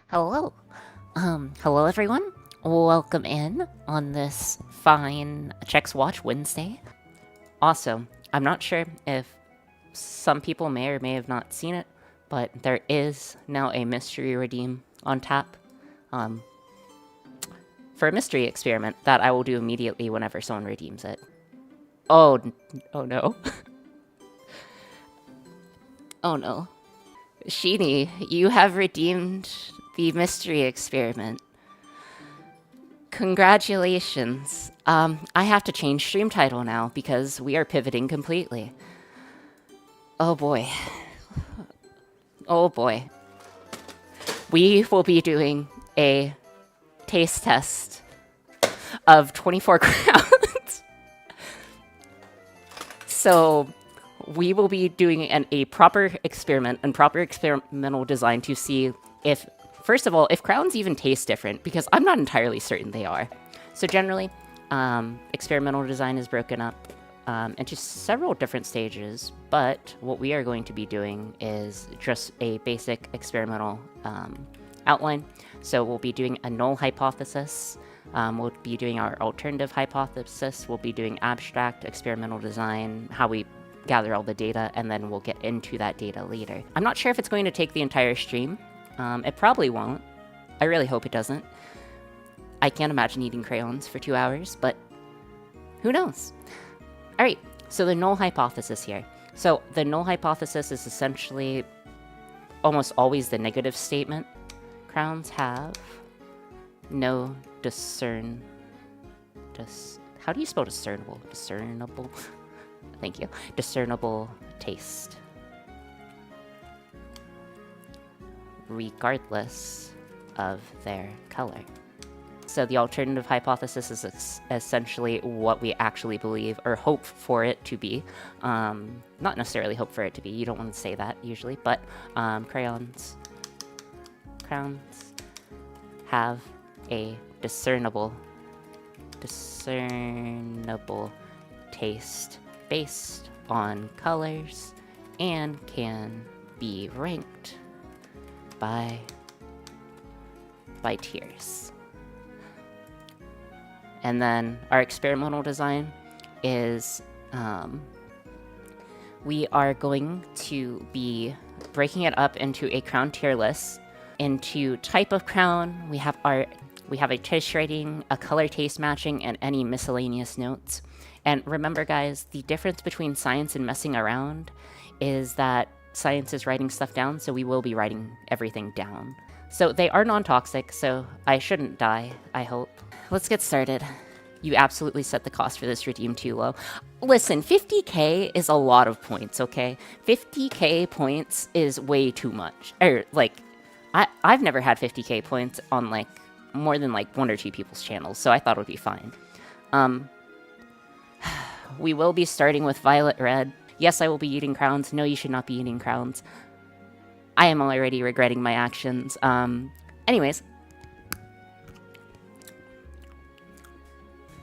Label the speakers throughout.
Speaker 1: Hello. Hello everyone. Welcome in on this fine Checks Watch Wednesday. Also, I'm not sure if some people may or may have not seen it, but there is now a mystery redeem on tap for a mystery experiment that I will do immediately whenever someone redeems it. Oh no. Oh no. Sheeny, you have redeemed the mystery experiment. Congratulations. I have to change stream title now because we are pivoting completely. Oh boy. Oh boy. We will be doing a taste test of 24 crowns. So we will be doing a proper experiment and proper experimental design to see if, first of all, if crowns even taste different, because I'm not entirely certain they are. So generally, experimental design is broken up into several different stages, but what we are going to be doing is just a basic experimental outline. So we'll be doing a null hypothesis, we'll be doing our alternative hypothesis, we'll be doing abstract experimental design, how we gather all the data, and then we'll get into that data later. I'm not sure if it's going to take the entire stream. It probably won't. I really hope it doesn't. I can't imagine eating crayons for 2 hours, but who knows? Alright, so the null hypothesis here. So the null hypothesis is essentially almost always the negative statement. Crowns have no how do you spell discernible? Discernible? Thank you. Discernible taste. Regardless of their color. So the alternative hypothesis is essentially what we actually believe or hope for it to be. Not necessarily hope for it to be, you don't want to say that usually, but crowns have a discernible taste based on colors and can be ranked by tiers. And then our experimental design is we are going to be breaking it up into a crown tier list. Into type of crown, we have a taste rating, a color taste matching, and any miscellaneous notes. And remember guys, the difference between science and messing around is that science is writing stuff down, so we will be writing everything down. So they are non-toxic, so I shouldn't die, I hope. Let's get started. You absolutely set the cost for this redeem too low. Listen, 50k is a lot of points, okay? 50k points is way too much. I've never had 50k points on, more than, 1 or 2 people's channels, so I thought it would be fine. We will be starting with violet red. Yes, I will be eating crowns. No, you should not be eating crowns. I am already regretting my actions. Anyways.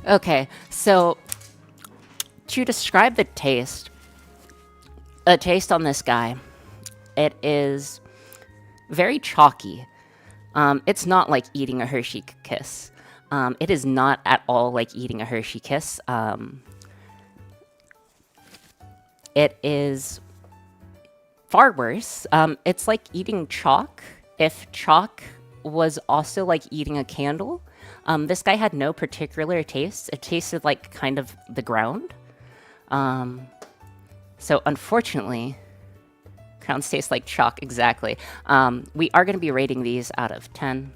Speaker 1: Okay, so to describe the taste on this guy, it is very chalky. It's not like eating a Hershey Kiss. It is not at all like eating a Hershey Kiss. It is far worse. It's like eating chalk. If chalk was also like eating a candle. This guy had no particular taste. It tasted like kind of the ground. So unfortunately, crowns taste like chalk, exactly. We are going to be rating these out of 10.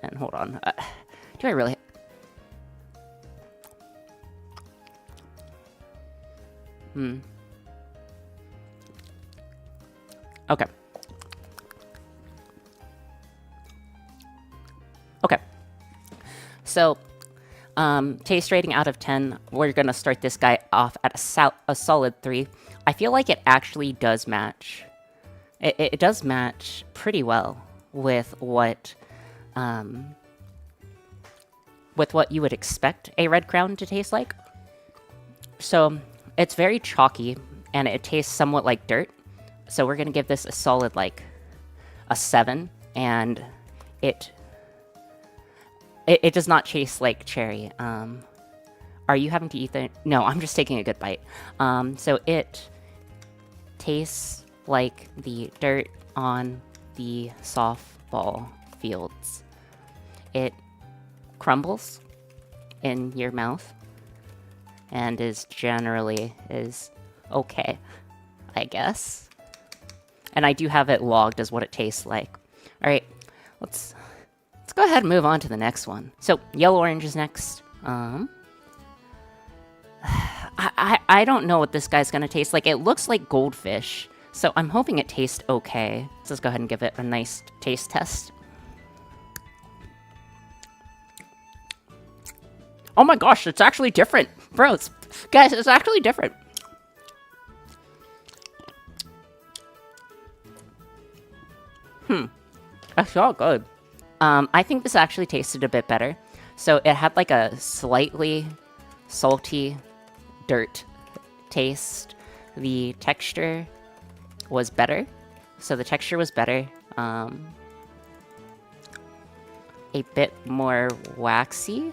Speaker 1: And hold on. Do I really... Okay. Okay. So, taste rating out of 10, we're gonna start this guy off at a solid 3. I feel like it actually does match. It does match pretty well with what you would expect a red crown to taste like. So, it's very chalky, and it tastes somewhat like dirt. So we're gonna give this a solid, a 7, and it does not taste like cherry. Are you having to eat the... No, I'm just taking a good bite. So it tastes like the dirt on the softball fields. It crumbles in your mouth and is generally okay, I guess. And I do have it logged as what it tastes like. All right, let's go ahead and move on to the next one. So yellow orange is next. I don't know what this guy's gonna taste like. It looks like goldfish, so I'm hoping it tastes okay. Let's go ahead and give it a nice taste test. Oh my gosh, it's actually different. Bro, guys, it's actually different. That's all good. I think this actually tasted a bit better. So it had like a slightly salty dirt taste. The texture was better. So the texture was better. A bit more waxy,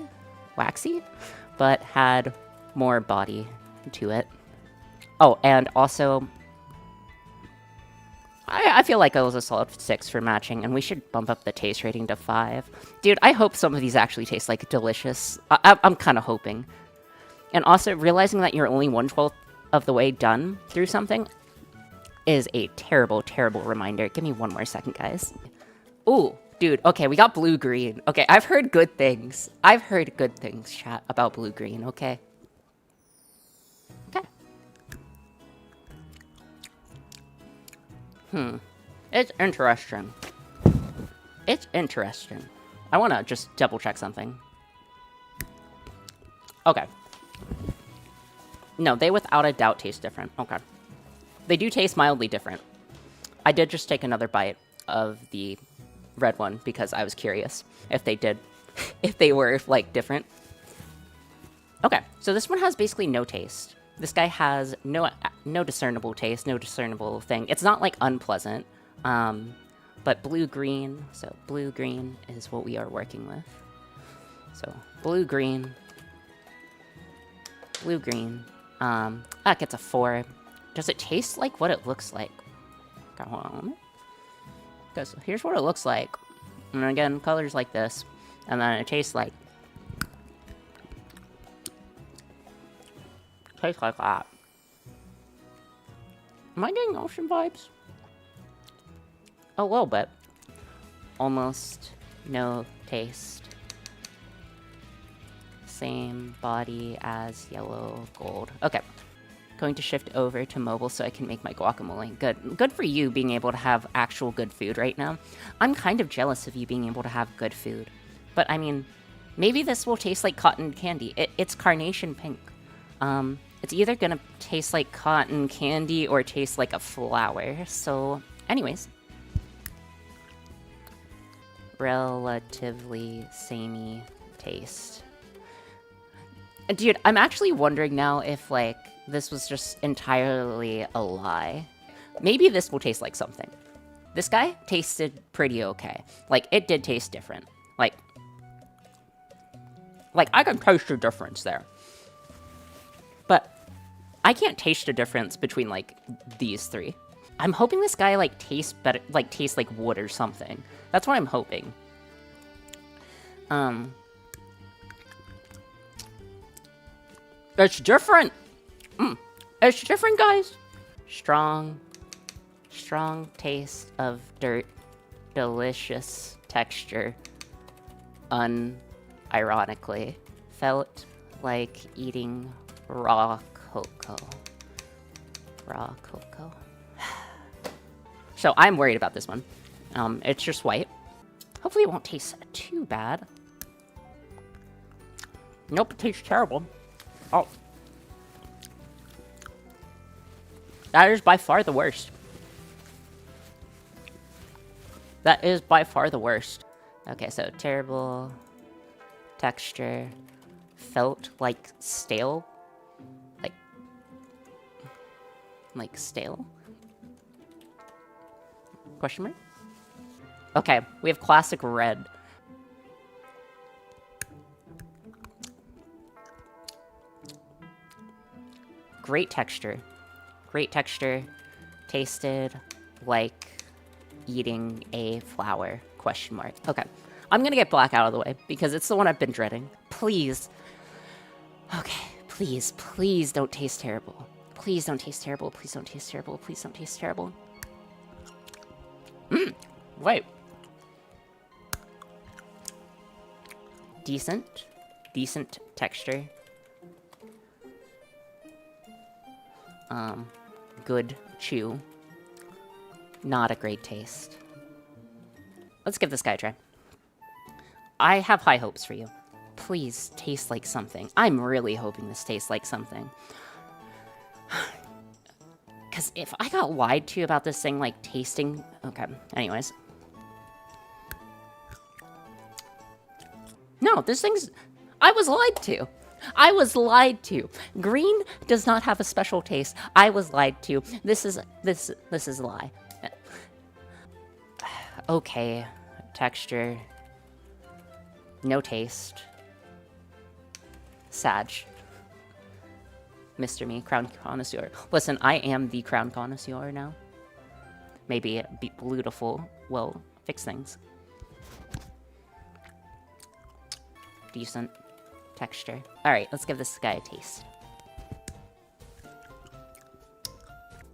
Speaker 1: but had more body to it. Oh, and also, I feel like it was a solid 6 for matching, and we should bump up the taste rating to 5. Dude, I hope some of these actually taste like delicious. I'm kind of hoping. And also, realizing that you're only 1/12 of the way done through something is a terrible, terrible reminder. Give me one more second, guys. Ooh, dude, okay, we got blue-green. Okay, I've heard good things. I've heard good things, chat, about blue-green, okay? Okay. It's interesting. It's interesting. I want to just double-check something. Okay. No, they without a doubt taste different. Okay. They do taste mildly different. I did just take another bite of the red one because I was curious if they did, if they were, like, different. Okay, so this one has basically no taste. This guy has no discernible taste, no discernible thing. It's not, like, unpleasant, but blue-green, so blue-green is what we are working with. So, blue-green, blue-green, that gets a 4. Does it taste like what it looks like? Okay, hold on. Because here's what it looks like. And again, colors like this. And then it tastes like... Tastes like that. Am I getting ocean vibes? A little bit. Almost no taste. Same body as yellow gold. Okay. Going to shift over to mobile so I can make my guacamole. Good for you being able to have actual good food right now. I'm kind of jealous of you being able to have good food. But I mean, maybe this will taste like cotton candy. It's carnation pink. It's either gonna taste like cotton candy or taste like a flower. So, anyways. Relatively samey taste. Dude, I'm actually wondering now if, like, this was just entirely a lie. Maybe this will taste like something. This guy tasted pretty okay. Like, it did taste different. Like, I can taste the difference there. But I can't taste the difference between, like, these three. I'm hoping this guy, like, tastes better, like, tastes like wood or something. That's what I'm hoping. It's different! It's different, guys! Strong taste of dirt. Delicious texture. Unironically. Felt like eating raw cocoa. Raw cocoa. So, I'm worried about this one. It's just white. Hopefully it won't taste too bad. Nope, it tastes terrible. Oh. That is by far the worst. That is by far the worst. Okay, so terrible texture. Felt like stale. Like stale? Question mark? Okay, we have classic red. Great texture. Great texture. Tasted like eating a flower, question mark. Okay, I'm gonna get black out of the way because it's the one I've been dreading. Please. Okay, please, please don't taste terrible. Please don't taste terrible. Please don't taste terrible. Please don't taste terrible. Wait. Decent. Decent texture. Good chew. Not a great taste. Let's give this guy a try. I have high hopes for you. Please taste like something. I'm really hoping this tastes like something. Because if I got lied to about this thing, like, tasting... Okay, anyways. No, this thing's... I was lied to. I was lied to. Green does not have a special taste. I was lied to. This is a lie. Okay. Texture. No taste. Sag. Mr. Me, crown connoisseur. Listen, I am the crown connoisseur now. Maybe beautiful will fix things. Decent texture. Alright, let's give this guy a taste.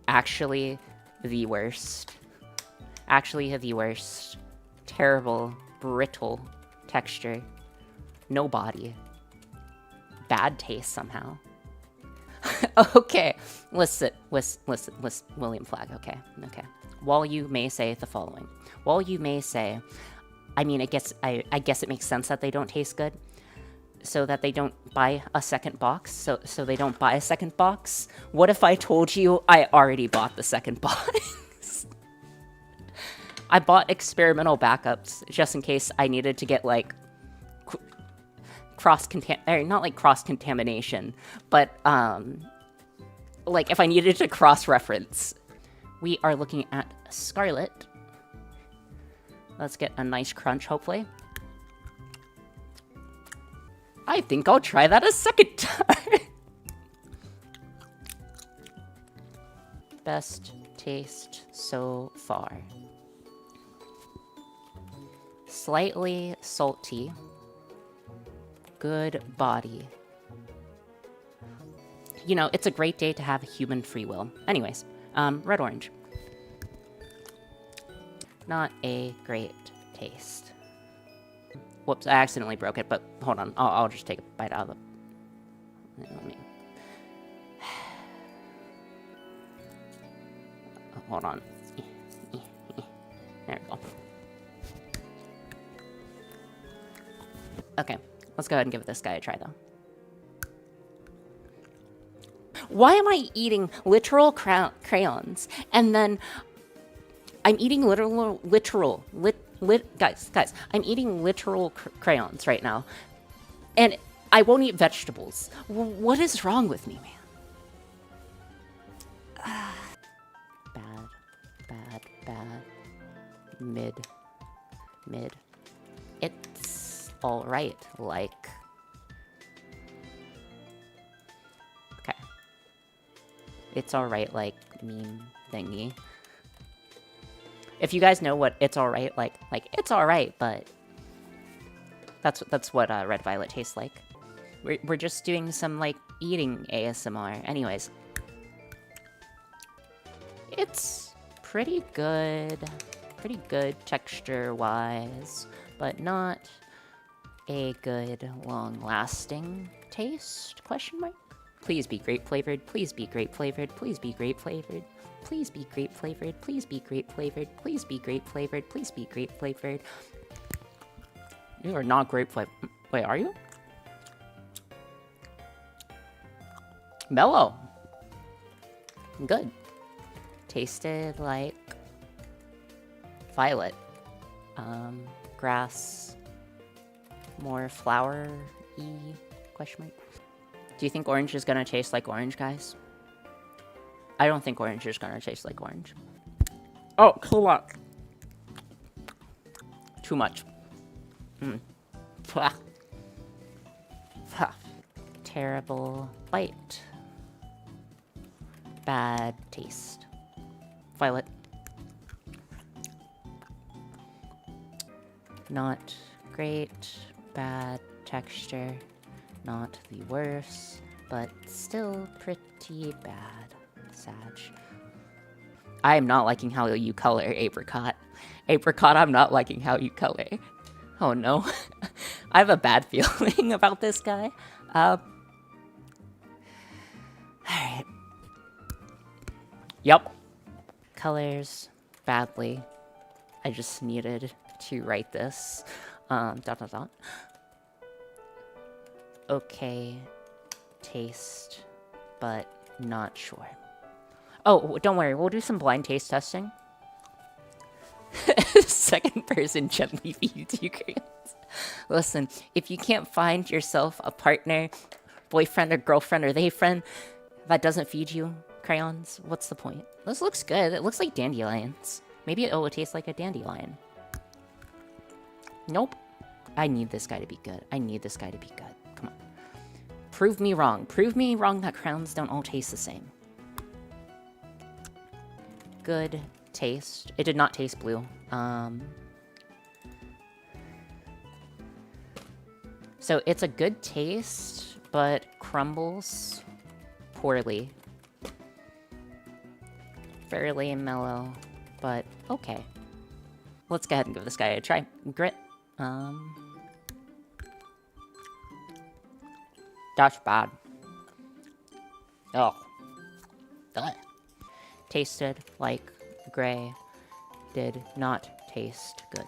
Speaker 1: Actually, the worst. Actually, the worst. Terrible, brittle texture. No body. Bad taste somehow. Okay, listen, William Flagg, okay. While you may say the following. While you may say, I mean, I guess it makes sense that they don't taste good. So that they don't buy a second box. So they don't buy a second box. What if I told you I already bought the second box? I bought experimental backups just in case I needed to get like not like cross-contamination, but like if I needed to cross-reference. We are looking at Scarlet. Let's get a nice crunch, hopefully. I think I'll try that a second time. Best taste so far. Slightly salty. Good body. You know, it's a great day to have human free will. Anyways, red orange. Not a great taste. Whoops, I accidentally broke it, but hold on. I'll just take a bite out of it. Let me... Hold on. There we go. Okay, let's go ahead and give this guy a try, though. Why am I eating literal crayons? And then I'm eating guys, I'm eating literal crayons right now. And I won't eat vegetables. What is wrong with me, man? Bad. Mid. It's alright, like... Okay. It's alright, like, meme thingy. If you guys know what it's alright, like it's alright, but... That's what Red Violet tastes like. We're just doing some, like, eating ASMR. Anyways. It's pretty good texture-wise, but not a good, long-lasting taste, question mark? Please be grape-flavored, please be grape-flavored, please be grape-flavored, please be grape-flavored, please be grape-flavored, please be grape-flavored, please be grape-flavored. You are not grape-flavored. Wait, are you? Mellow. Good. Tasted like violet. Grass. More flower-y, question mark. Do you think orange is gonna taste like orange, guys? I don't think orange is gonna taste like orange. Oh, cool luck. Too much. Pah. Pah. Terrible bite. Bad taste. Violet. Not great. Bad texture. Not the worst, but still pretty bad. Sag. I am not liking how you color, Apricot. Apricot, I'm not liking how you color. Oh no. I have a bad feeling about this guy. Alright. Yup. Colors badly. I just needed to write this. Dot dot dot. Okay. Taste, but not sure. Oh, don't worry. We'll do some blind taste testing. Second person gently feeds you crayons. Listen, if you can't find yourself a partner, boyfriend or girlfriend or they friend that doesn't feed you crayons, what's the point? This looks good. It looks like dandelions. Maybe it will taste like a dandelion. Nope. I need this guy to be good. I need this guy to be good. Come on. Prove me wrong. Prove me wrong that crayons don't all taste the same. Good taste. It did not taste blue. So it's a good taste, but crumbles poorly. Fairly mellow, but okay. Let's go ahead and give this guy a try. Grit. That's bad. Oh. Ugh. Tasted like gray. Did not taste good.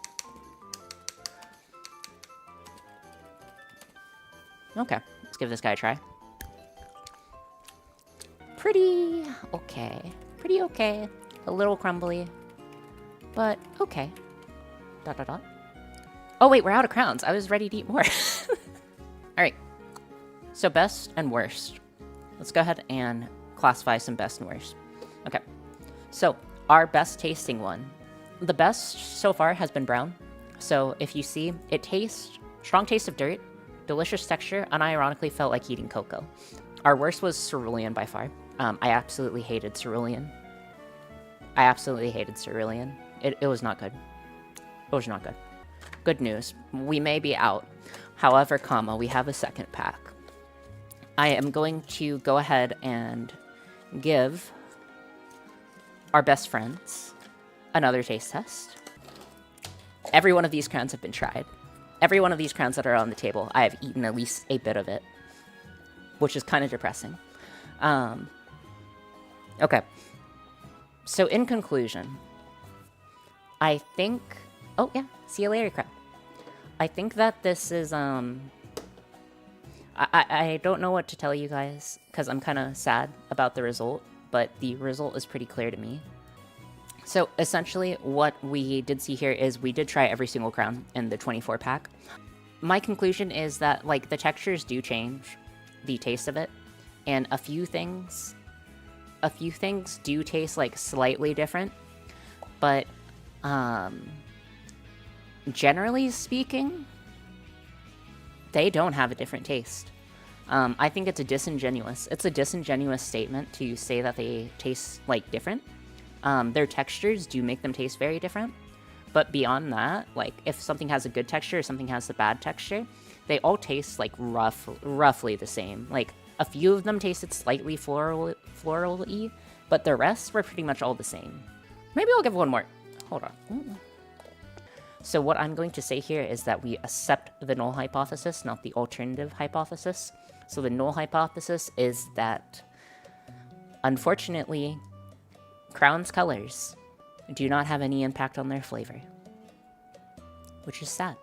Speaker 1: Okay, let's give this guy a try. Pretty okay. Pretty okay. A little crumbly, but okay. Dot dot dot. Oh wait, we're out of crowns. I was ready to eat more. Alright. So best and worst. Let's go ahead and classify some best and worst. Okay. So our best tasting one. The best so far has been brown. So if you see, it tastes strong taste of dirt, delicious texture, unironically felt like eating cocoa. Our worst was cerulean by far. I absolutely hated cerulean. I absolutely hated cerulean. It was not good. It was not good. Good news. We may be out. However, comma, we have a second pack. I am going to go ahead and give our best friends another taste test. Every one of these crayons have been tried. Every one of these crayons that are on the table, I have eaten at least a bit of it, which is kind of depressing. Okay. So in conclusion, I think... Oh, yeah. See you later, crap. I think that this is, I don't know what to tell you guys, because I'm kind of sad about the result, but the result is pretty clear to me. So essentially, what we did see here is we did try every single crown in the 24 pack. My conclusion is that, like, the textures do change the taste of it, and a few things do taste, like, slightly different, but, generally speaking, they don't have a different taste. I think it's a disingenuous statement to say that they taste, like, different. Their textures do make them taste very different, but beyond that, like, if something has a good texture or something has a bad texture, they all taste, like, roughly the same. Like, a few of them tasted slightly floral-y, but the rest were pretty much all the same. Maybe I'll give one more. Hold on. So what I'm going to say here is that we accept the null hypothesis, not the alternative hypothesis. So the null hypothesis is that, unfortunately, crayons' colors do not have any impact on their flavor, which is sad.